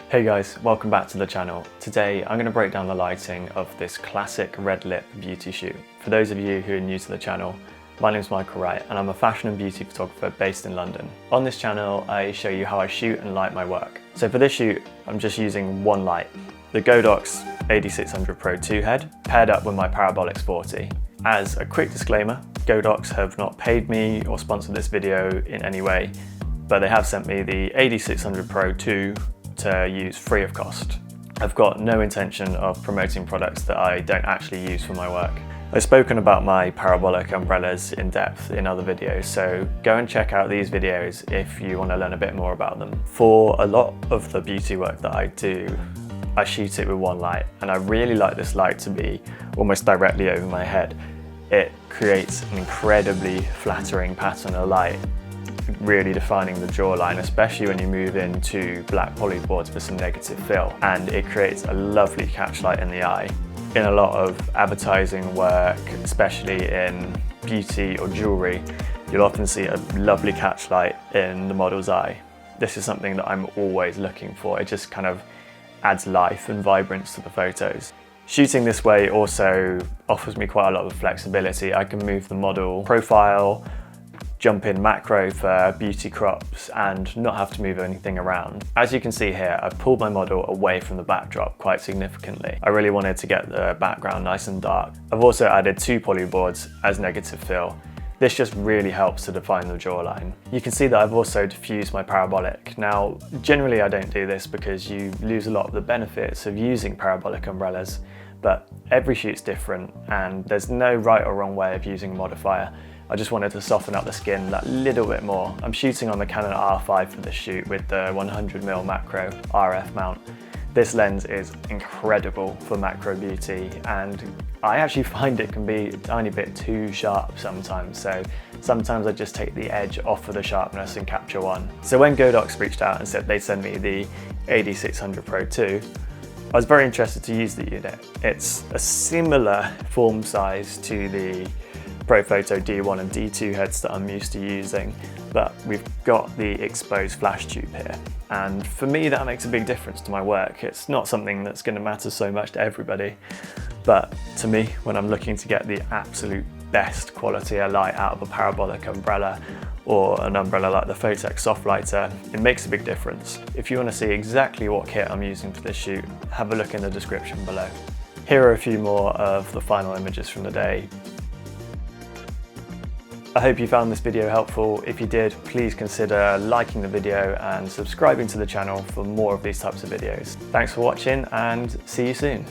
Hey guys, welcome back to the channel. Today I'm going to break down the lighting of this classic red lip beauty shoot. For those of you who are new to the channel, my name is Michael Wright and I'm a fashion and beauty photographer based in London. On this channel I show you how I shoot and light my work. So for this shoot I'm just using one light, the Godox 8600 Pro 2 head paired up with my Parabolix 40. As a quick disclaimer, Godox have not paid me or sponsored this video in any way, but they have sent me the 8600 Pro 2 to use free of cost. I've got no intention of promoting products that I don't actually use for my work. I've spoken about my parabolic umbrellas in depth in other videos, so go and check out these videos if you want to learn a bit more about them. For a lot of the beauty work that I do, I shoot it with one light, and I really like this light to be almost directly over my head. It creates an incredibly flattering pattern of light, really defining the jawline, especially when you move into black polyboards with some negative fill, and it creates a lovely catch light in the eye. In a lot of advertising work, especially in beauty or jewellery, you'll often see a lovely catch light in the model's eye. This is something that I'm always looking for. It just kind of adds life and vibrance to the photos. Shooting this way also offers me quite a lot of flexibility. I can move the model profile, jump in macro for beauty crops and not have to move anything around. As you can see here, I've pulled my model away from the backdrop quite significantly. I really wanted to get the background nice and dark. I've also added 2 polyboards as negative fill. This just really helps to define the jawline. You can see that I've also diffused my parabolic. Now, generally I don't do this because you lose a lot of the benefits of using parabolic umbrellas, but every shoot's different and there's no right or wrong way of using a modifier. I just wanted to soften up the skin that little bit more. I'm shooting on the Canon R5 for this shoot with the 100mm macro RF mount. This lens is incredible for macro beauty, and I actually find it can be a tiny bit too sharp sometimes, so sometimes I just take the edge off of the sharpness in Capture One. So when Godox reached out and said they'd send me the 8600 Pro 2, I was very interested to use the unit. It's a similar form size to the Photo D1 and D2 heads that I'm used to using, but we've got the exposed flash tube here. And for me, that makes a big difference to my work. It's not something that's going to matter so much to everybody, but to me, when I'm looking to get the absolute best quality of light out of a parabolic umbrella or an umbrella like the Photex Soft Lighter, it makes a big difference. If you want to see exactly what kit I'm using for this shoot, have a look in the description below. Here are a few more of the final images from the day. I hope you found this video helpful. If you did, please consider liking the video and subscribing to the channel for more of these types of videos. Thanks for watching and see you soon.